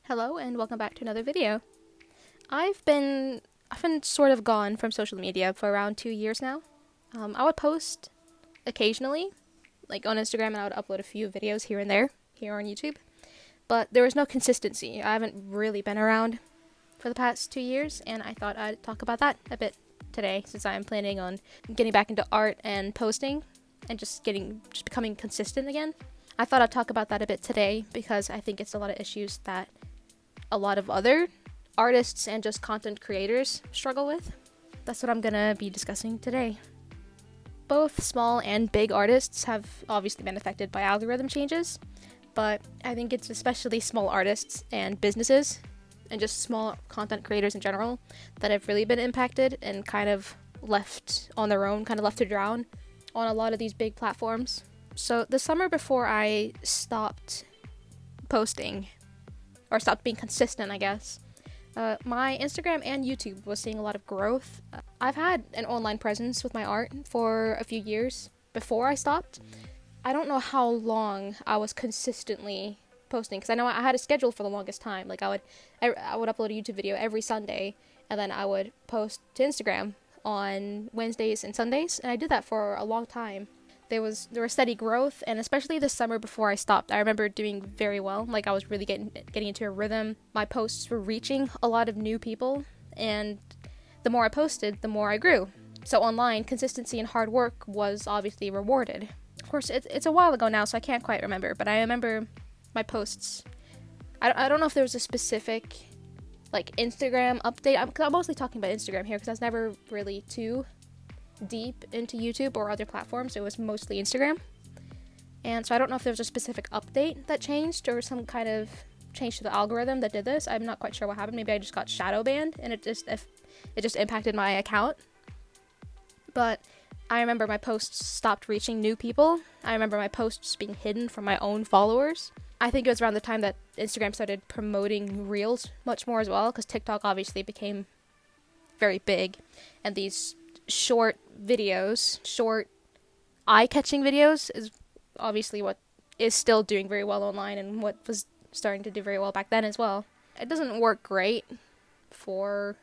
Hello and welcome back to another video. I've been sort of gone from social media for around 2 years now. I would post occasionally, like on Instagram, and I would upload a few videos here and there, here on YouTube. But there was no consistency. I haven't really been around for the past 2 years, and I thought I'd talk about that a bit today, since I'm planning on getting back into art and posting, and just becoming consistent again. I thought I'd talk about that a bit today because I think it's a lot of issues that a lot of other artists and just content creators struggle with. That's what I'm gonna be discussing today. Both small and big artists have obviously been affected by algorithm changes, but I think it's especially small artists and businesses and just small content creators in general that have really been impacted and kind of left on their own, kind of left to drown on a lot of these big platforms. So the summer before I stopped posting, or stopped being consistent, I guess, my Instagram and YouTube was seeing a lot of growth. I've had an online presence with my art for a few years before I stopped. I don't know how long I was consistently posting, because I know I had a schedule for the longest time. Like I would upload a YouTube video every Sunday, and then I would post to Instagram on Wednesdays and Sundays, and I did that for a long time. There was steady growth, and especially the summer before I stopped, I remember doing very well. Like I was really getting into a rhythm. My posts were reaching a lot of new people, and the more I posted, the more I grew. So online, consistency and hard work was obviously rewarded. Of course, it's a while ago now, so I can't quite remember, but I remember my posts. I don't know if there was a specific like Instagram update. I'm mostly talking about Instagram here because I was never really too deep into YouTube or other platforms. It was mostly Instagram, and so I don't know if there was a specific update that changed or some kind of change to the algorithm that did this. I'm not quite sure what happened. Maybe I just got shadow banned and it just impacted my account. But I remember my posts stopped reaching new people. I remember my posts being hidden from my own followers. I think it was around the time that Instagram started promoting Reels much more as well, because TikTok obviously became very big, and these short videos, short eye-catching videos, is obviously what is still doing very well online and what was starting to do very well back then as well. It doesn't work great for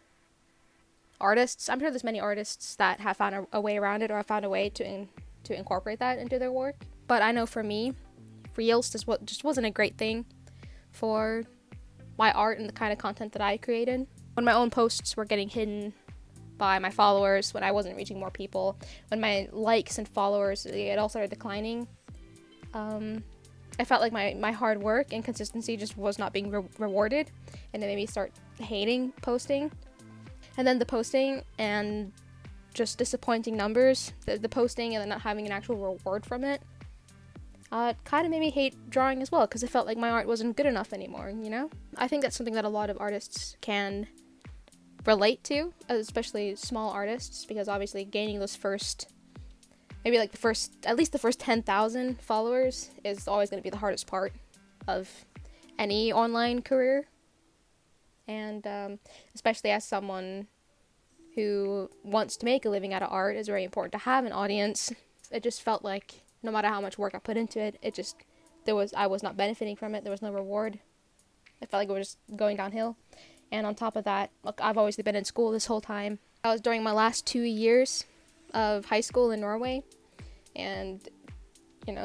artists. I'm sure there's many artists that have found a way around it, or have found a way to incorporate that into their work. But I know for me, Reels just wasn't a great thing for my art and the kind of content that I created. When my own posts were getting hidden by my followers, when I wasn't reaching more people, when my likes and followers, it all started declining, I felt like my hard work and consistency just was not being rewarded, and it made me start hating posting. And then the posting and just disappointing numbers, the posting and then not having an actual reward from it, kind of made me hate drawing as well, because I felt like my art wasn't good enough anymore, you know? I think that's something that a lot of artists can relate to, especially small artists, because obviously gaining those at least the first 10,000 followers is always going to be the hardest part of any online career. And especially as someone who wants to make a living out of art, it's very important to have an audience. It just felt like no matter how much work I put into it, I was not benefiting from it. There was no reward. I felt like it was just going downhill. And on top of that, look, I've always been in school this whole time. I was during my last 2 years of high school in Norway, and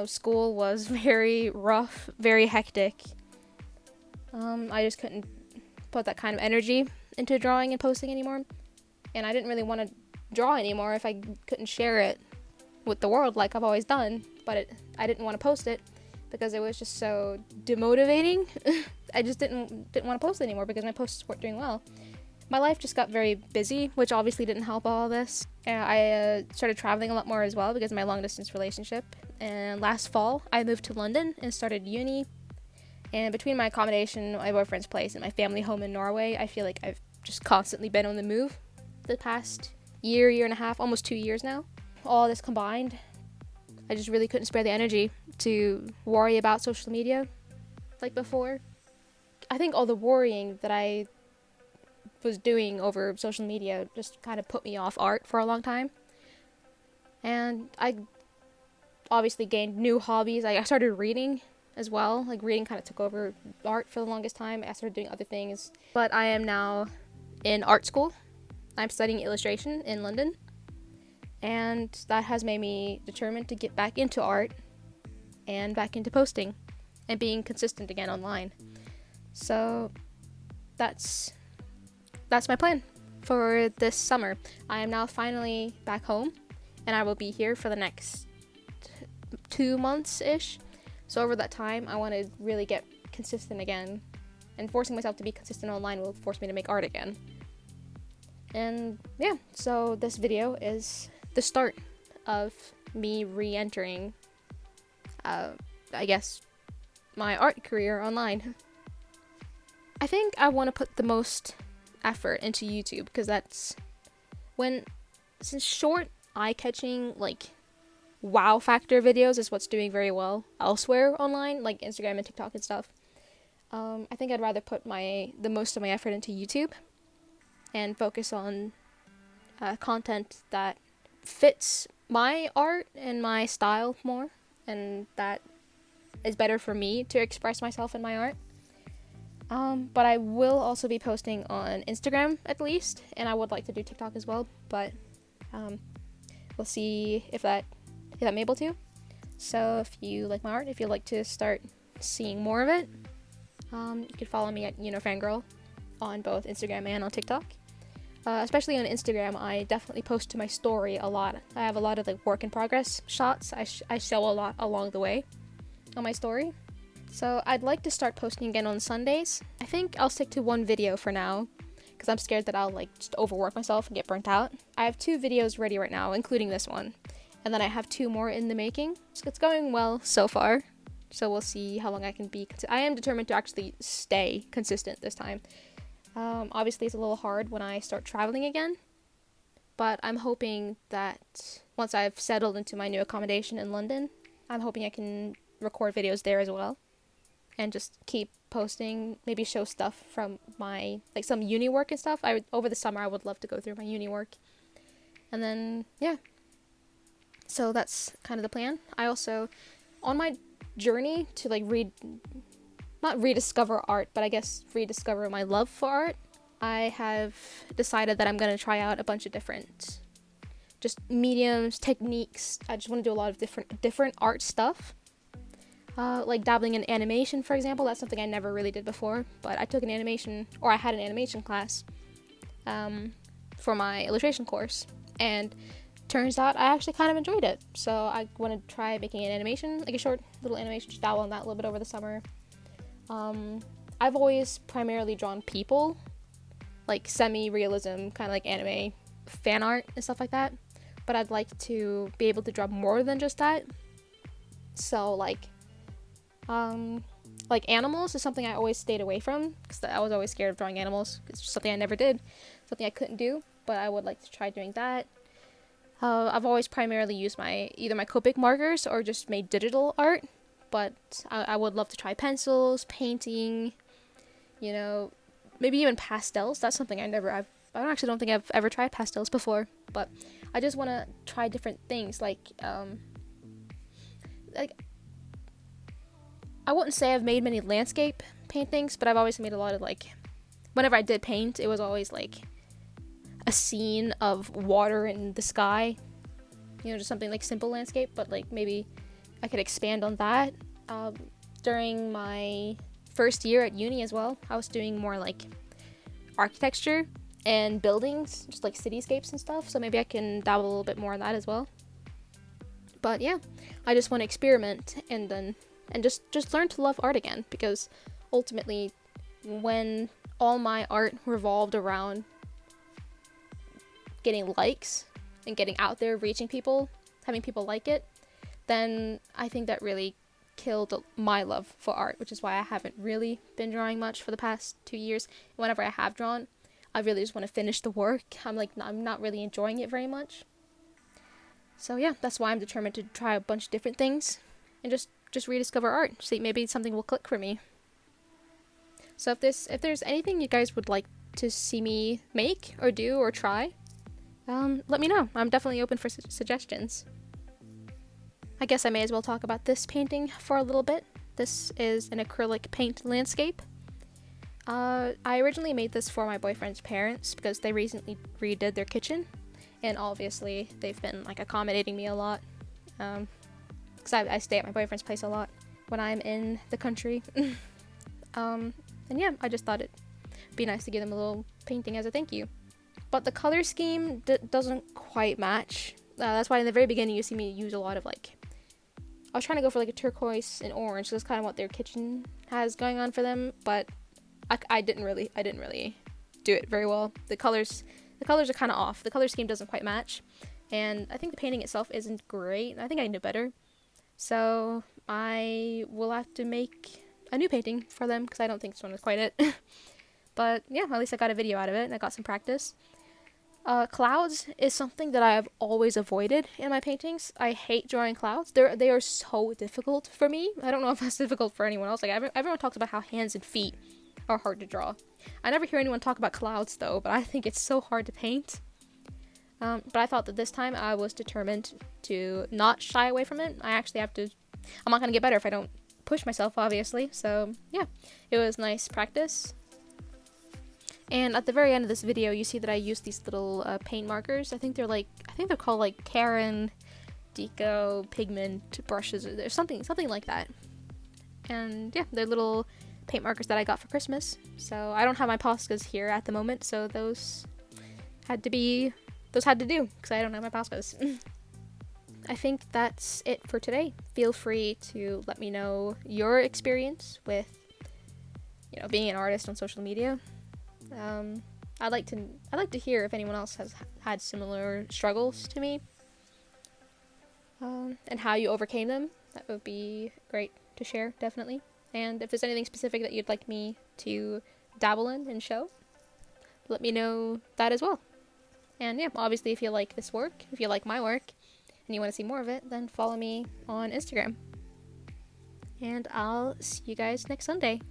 school was very rough, very hectic. I just couldn't put that kind of energy into drawing and posting anymore, and I didn't really want to draw anymore if I couldn't share it with the world like I've always done. But I didn't want to post it because it was just so demotivating. I just didn't want to post anymore because my posts weren't doing well. My life just got very busy, which obviously didn't help all this. I started traveling a lot more as well because of my long-distance relationship. And last fall, I moved to London and started uni. And between my accommodation, my boyfriend's place, and my family home in Norway, I feel like I've just constantly been on the move the past year and a half, almost 2 years now. All this combined, I just really couldn't spare the energy to worry about social media like before. I think all the worrying that I was doing over social media just kind of put me off art for a long time. And I obviously gained new hobbies. I started reading as well. Like reading kind of took over art for the longest time. I started doing other things. But I am now in art school. I'm studying illustration in London. And that has made me determined to get back into art and back into posting and being consistent again online. So that's my plan for this summer. I am now finally back home, and I will be here for the next 2 months-ish. So over that time, I want to really get consistent again, and forcing myself to be consistent online will force me to make art again. And yeah, so this video is the start of me re-entering, I guess, my art career online. I think I want to put the most effort into YouTube, because since short, eye-catching, like, wow factor videos is what's doing very well elsewhere online, like Instagram and TikTok and stuff. I think I'd rather put the most of my effort into YouTube and focus on content that fits my art and my style more, and that is better for me to express myself in my art. But I will also be posting on Instagram at least, and I would like to do TikTok as well, but we'll see if I'm able to. So if you like my art, if you'd like to start seeing more of it, you can follow me at Fangirl on both Instagram and on TikTok. Especially on Instagram, I definitely post to my story a lot. I have a lot of like work in progress shots. I show a lot along the way on my story. So I'd like to start posting again on Sundays. I think I'll stick to one video for now, because I'm scared that I'll like just overwork myself and get burnt out. I have 2 videos ready right now, including this one. And then I have 2 more in the making. So it's going well so far. So we'll see how long I can be. I am determined to actually stay consistent this time. Obviously it's a little hard when I start traveling again, but I'm hoping that once I've settled into my new accommodation in London, I'm hoping I can record videos there as well and just keep posting, maybe show stuff from my, like, some uni work and stuff. Over the summer I would love to go through my uni work, and then yeah, so that's kind of the plan. I also, on my journey to like not rediscover art, but I guess rediscover my love for art, I have decided that I'm going to try out a bunch of different just mediums, techniques. I just want to do a lot of different art stuff. Like dabbling in animation, for example. That's something I never really did before, but I had an animation class for my illustration course, and turns out I actually kind of enjoyed it. So I want to try making an animation, like a short little animation, just dabble on that a little bit over the summer. I've always primarily drawn people, like semi-realism, kind of like anime fan art and stuff like that, but I'd like to be able to draw more than just that. So like animals is something I always stayed away from, because I was always scared of drawing animals. It's just something I never did, something I couldn't do, but I would like to try doing that. I've always primarily used either my Copic markers or just made digital art, but I would love to try pencils, painting, maybe even pastels. That's something I don't think I've ever tried pastels before, but I just want to try different things, like I wouldn't say I've made many landscape paintings, but I've always made a lot of, like, whenever I did paint, it was always like a scene of water in the sky, just something like simple landscape, but like maybe I could expand on that. During my first year at uni as well, I was doing more like architecture and buildings, just like cityscapes and stuff, so maybe I can dabble a little bit more on that as well. But yeah, I just want to experiment and just learn to love art again, because ultimately when all my art revolved around getting likes and getting out there, reaching people, having people like it, then I think that really killed my love for art, which is why I haven't really been drawing much for the past 2 years. Whenever I have drawn, I really just want to finish the work. I'm not really enjoying it very much. So yeah, that's why I'm determined to try a bunch of different things and just rediscover art. See, maybe something will click for me. So if there's anything you guys would like to see me make or do or try, let me know. I'm definitely open for suggestions. I guess I may as well talk about this painting for a little bit. This is an acrylic paint landscape. I originally made this for my boyfriend's parents because they recently redid their kitchen, and obviously they've been like accommodating me a lot, because I stay at my boyfriend's place a lot when I'm in the country. And yeah, I just thought it'd be nice to give them a little painting as a thank you. But the color scheme doesn't quite match. That's why in the very beginning you see me use a lot of like, I was trying to go for like a turquoise and orange, so that's kind of what their kitchen has going on for them, but I didn't really do it very well. The colors are kind of off. The color scheme doesn't quite match, and I think the painting itself isn't great. I think I can do better, so I will have to make a new painting for them because I don't think this one is quite it. But yeah, at least I got a video out of it and I got some practice. Clouds is something that I've always avoided in my paintings. I hate drawing clouds. They are so difficult for me. I don't know if that's difficult for anyone else. Like everyone talks about how hands and feet are hard to draw. I never hear anyone talk about clouds though, but I think it's so hard to paint. But I thought that this time I was determined to not shy away from it. I'm not gonna get better if I don't push myself, obviously. So yeah, it was nice practice. And at the very end of this video, you see that I used these little paint markers. I think they're called like Karen Deco pigment brushes, or there's something like that. And yeah, they're little paint markers that I got for Christmas. So I don't have my Poscas here at the moment, so those had to do because I don't have my Poscas. I think that's it for today. Feel free to let me know your experience with, being an artist on social media. I'd like to hear if anyone else has had similar struggles to me, and how you overcame them. That would be great to share, definitely. And if there's anything specific that you'd like me to dabble in and show, let me know that as well. And yeah, obviously if you like this work, if you like my work, and you want to see more of it, then follow me on Instagram. And I'll see you guys next Sunday.